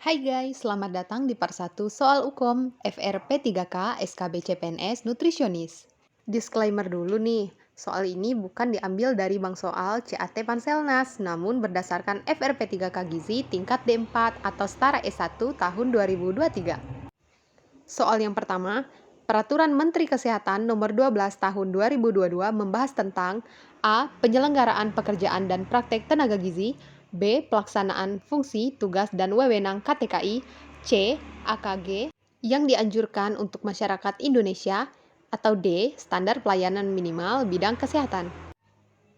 Hai guys, selamat datang di part 1 Soal Ukom FRP 3K SKB CPNS Nutrisionis. Disclaimer dulu nih, soal ini bukan diambil dari bank soal CAT Panselnas, namun berdasarkan FRP 3K Gizi tingkat D4 atau setara S1 tahun 2023. Soal yang pertama, Peraturan Menteri Kesehatan Nomor 12 Tahun 2022 membahas tentang A. Penyelenggaraan pekerjaan dan praktek tenaga gizi, B. Pelaksanaan fungsi, tugas, dan wewenang KTKI, C. AKG yang dianjurkan untuk masyarakat Indonesia, atau D. Standar pelayanan minimal bidang kesehatan.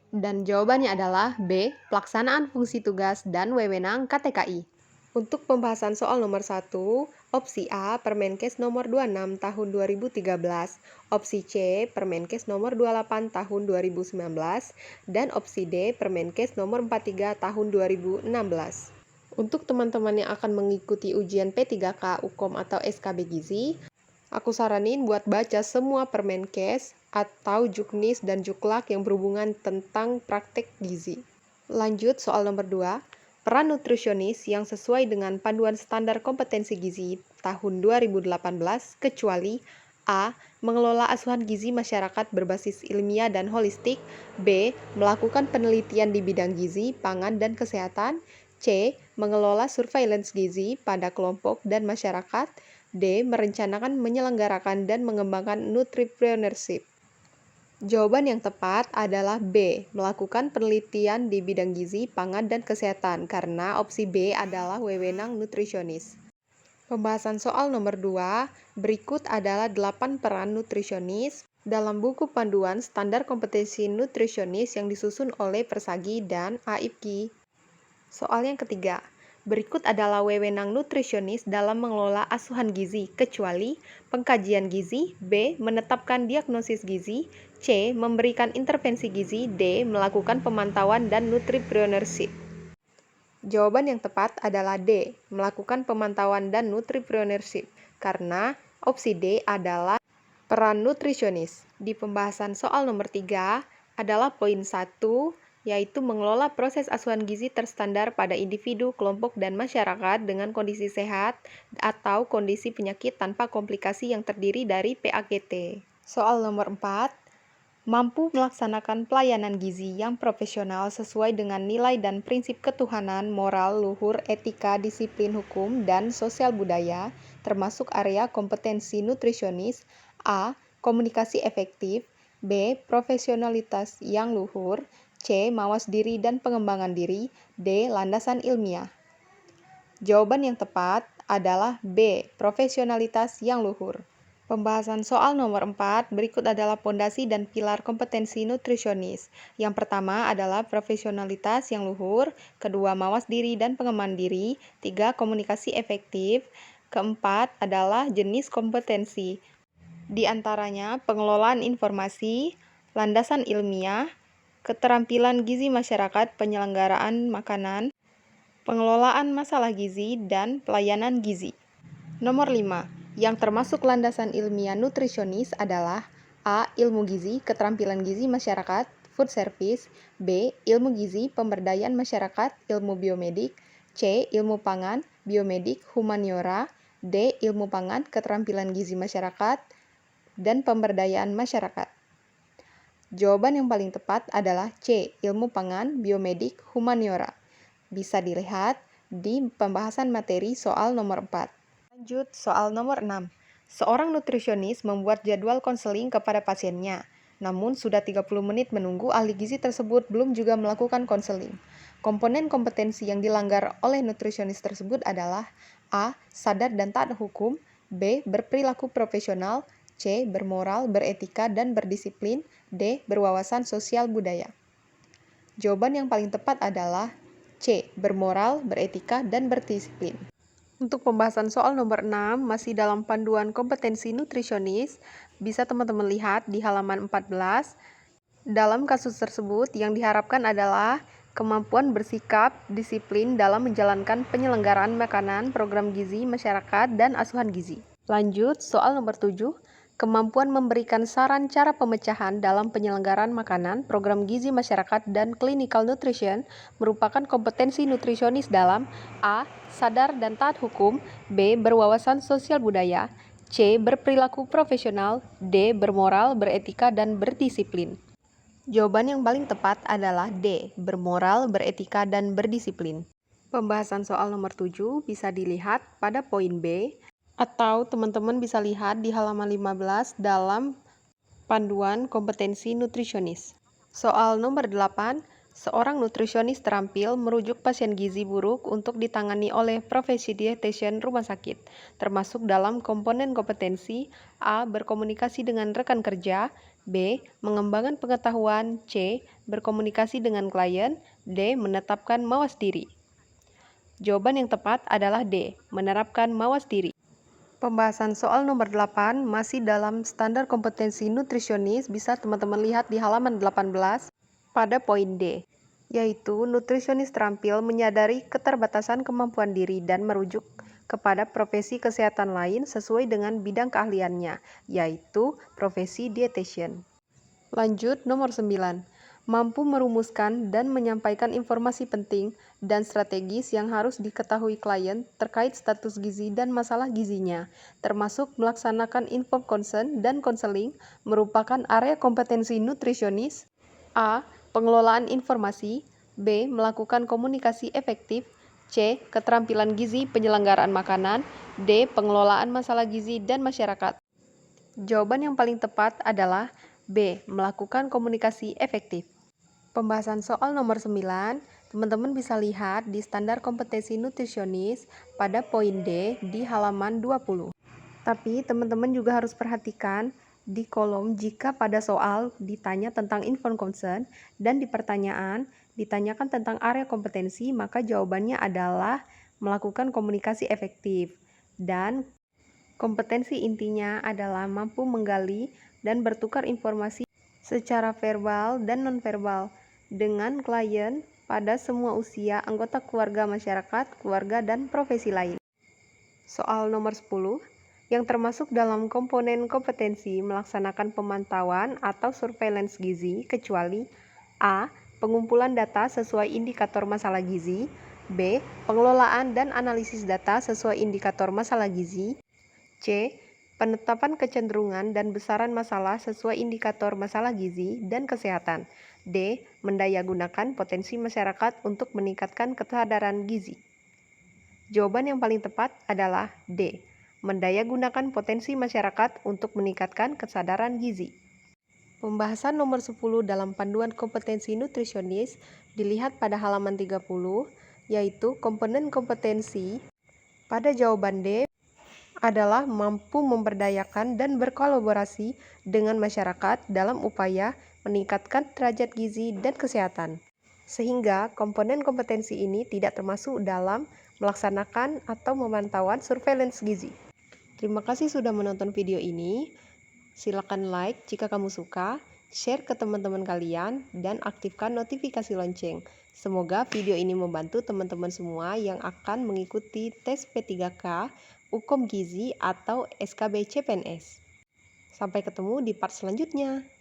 Dan jawabannya adalah B. Pelaksanaan fungsi tugas dan wewenang KTKI. Untuk pembahasan soal nomor 1, opsi A Permenkes nomor 26 tahun 2013, opsi C Permenkes nomor 28 tahun 2019, dan opsi D Permenkes nomor 43 tahun 2016. Untuk teman-teman yang akan mengikuti ujian P3K UKOM atau SKB Gizi, aku saranin buat baca semua Permenkes atau Juknis dan Juklak yang berhubungan tentang praktek gizi. Lanjut soal nomor 2. Peran nutrisionis yang sesuai dengan Panduan Standar Kompetensi Gizi tahun 2018 kecuali A. Mengelola asuhan gizi masyarakat berbasis ilmiah dan holistik, B. Melakukan penelitian di bidang gizi, pangan, dan kesehatan, C. Mengelola surveillance gizi pada kelompok dan masyarakat, D. Merencanakan, menyelenggarakan, dan mengembangkan nutripreneurship. Jawaban yang tepat adalah B. Melakukan penelitian di bidang gizi, pangan, dan kesehatan, karena opsi B adalah wewenang nutrisionis. Pembahasan soal nomor 2, berikut adalah 8 peran nutrisionis dalam buku panduan standar kompetensi nutrisionis yang disusun oleh Persagi dan AIPGI. Soal yang ketiga, berikut adalah wewenang nutrisionis dalam mengelola asuhan gizi, kecuali pengkajian gizi, B. Menetapkan diagnosis gizi, C. Memberikan intervensi gizi, D. Melakukan pemantauan dan nutripreneurship. Jawaban yang tepat adalah D. Melakukan pemantauan dan nutripreneurship, karena opsi D adalah peran nutrisionis. Di pembahasan soal nomor 3 adalah poin 1, yaitu mengelola proses asuhan gizi terstandar pada individu, kelompok, dan masyarakat dengan kondisi sehat atau kondisi penyakit tanpa komplikasi yang terdiri dari PAKT. Soal nomor 4, mampu melaksanakan pelayanan gizi yang profesional sesuai dengan nilai dan prinsip ketuhanan, moral, luhur, etika, disiplin hukum, dan sosial budaya, termasuk area kompetensi nutrisionis, A. Komunikasi efektif, B. Profesionalitas yang luhur, C. Mawas diri dan pengembangan diri, D. Landasan ilmiah. Jawaban yang tepat adalah B. Profesionalitas yang luhur. Pembahasan soal nomor 4, berikut adalah pondasi dan pilar kompetensi nutrisionis. Yang pertama adalah profesionalitas yang luhur, kedua mawas diri dan pengembangan diri, tiga komunikasi efektif, keempat adalah jenis kompetensi. Di antaranya pengelolaan informasi, landasan ilmiah, keterampilan gizi masyarakat, penyelenggaraan makanan, pengelolaan masalah gizi, dan pelayanan gizi. Nomor 5, yang termasuk landasan ilmiah nutrisionis adalah A. Ilmu gizi, keterampilan gizi masyarakat, food service, B. Ilmu gizi, pemberdayaan masyarakat, ilmu biomedik, C. Ilmu pangan, biomedik, humaniora, D. Ilmu pangan, keterampilan gizi masyarakat, dan pemberdayaan masyarakat. Jawaban yang paling tepat adalah C. Ilmu pangan, biomedik, humaniora. Bisa dilihat di pembahasan materi soal nomor 4. Lanjut soal nomor 6. Seorang nutrisionis membuat jadwal konseling kepada pasiennya. Namun sudah 30 menit menunggu ahli gizi tersebut belum juga melakukan konseling. Komponen kompetensi yang dilanggar oleh nutrisionis tersebut adalah A. Sadar dan taat hukum, B. Berperilaku profesional, C. Bermoral, beretika, dan berdisiplin, D. Berwawasan sosial budaya. Jawaban yang paling tepat adalah C. Bermoral, beretika, dan berdisiplin. Untuk pembahasan soal nomor 6, masih dalam panduan kompetensi nutrisionis, bisa teman-teman lihat di halaman 14. Dalam kasus tersebut, yang diharapkan adalah kemampuan bersikap disiplin dalam menjalankan penyelenggaraan makanan, program gizi masyarakat, dan asuhan gizi. Lanjut, soal nomor 7. kemampuan memberikan saran cara pemecahan dalam penyelenggaraan makanan, program gizi masyarakat, dan clinical nutrition merupakan kompetensi nutrisionis dalam A. Sadar dan taat hukum, B. Berwawasan sosial budaya, C. Berperilaku profesional, D. Bermoral, beretika, dan berdisiplin. Jawaban yang paling tepat adalah D. Bermoral, beretika, dan berdisiplin. Pembahasan soal nomor 7 bisa dilihat pada poin B, atau teman-teman bisa lihat di halaman 15 dalam panduan kompetensi nutrisionis. Soal nomor 8, seorang nutrisionis terampil merujuk pasien gizi buruk untuk ditangani oleh profesi dietitian rumah sakit, termasuk dalam komponen kompetensi A. Berkomunikasi dengan rekan kerja, B. Mengembangkan pengetahuan, C. Berkomunikasi dengan klien, D. Menetapkan mawas diri. Jawaban yang tepat adalah D. Menerapkan mawas diri. Pembahasan soal nomor 8 masih dalam standar kompetensi nutrisionis, bisa teman-teman lihat di halaman 18 pada poin D, yaitu nutrisionis terampil menyadari keterbatasan kemampuan diri dan merujuk kepada profesi kesehatan lain sesuai dengan bidang keahliannya, yaitu profesi dietitian. Lanjut nomor 9. Mampu merumuskan dan menyampaikan informasi penting dan strategis yang harus diketahui klien terkait status gizi dan masalah gizinya, termasuk melaksanakan informed consent dan konseling, merupakan area kompetensi nutrisionis. A. Pengelolaan informasi, B. Melakukan komunikasi efektif, C. Keterampilan gizi penyelenggaraan makanan, D. Pengelolaan masalah gizi dan masyarakat. Jawaban yang paling tepat adalah B. Melakukan komunikasi efektif. Pembahasan soal nomor 9, teman-teman bisa lihat di standar kompetensi nutrisionis pada poin D di halaman 20. Tapi teman-teman juga harus perhatikan di kolom jika pada soal ditanya tentang informed consent dan di pertanyaan ditanyakan tentang area kompetensi, maka jawabannya adalah melakukan komunikasi efektif. Dan kompetensi intinya adalah mampu menggali dan bertukar informasi secara verbal dan nonverbal dengan klien pada semua usia, anggota keluarga masyarakat, keluarga, dan profesi lain. Soal nomor 10, yang termasuk dalam komponen kompetensi melaksanakan pemantauan atau surveillance gizi, kecuali A. Pengumpulan data sesuai indikator masalah gizi, B. Pengelolaan dan analisis data sesuai indikator masalah gizi, C. Penetapan kecenderungan dan besaran masalah sesuai indikator masalah gizi dan kesehatan, D. Mendayagunakan potensi masyarakat untuk meningkatkan kesadaran gizi. Jawaban yang paling tepat adalah D. Mendayagunakan potensi masyarakat untuk meningkatkan kesadaran gizi. Pembahasan nomor 10 dalam panduan kompetensi nutrisionis dilihat pada halaman 30, yaitu komponen kompetensi. Pada jawaban D adalah mampu memberdayakan dan berkolaborasi dengan masyarakat dalam upaya meningkatkan derajat gizi dan kesehatan. Sehingga komponen kompetensi ini tidak termasuk dalam melaksanakan atau pemantauan surveillance gizi. Terima kasih sudah menonton video ini. Silakan like jika kamu suka, share ke teman-teman kalian, dan aktifkan notifikasi lonceng. Semoga video ini membantu teman-teman semua yang akan mengikuti tes P3K, Ukom Gizi, atau SKB CPNS. Sampai ketemu di part selanjutnya.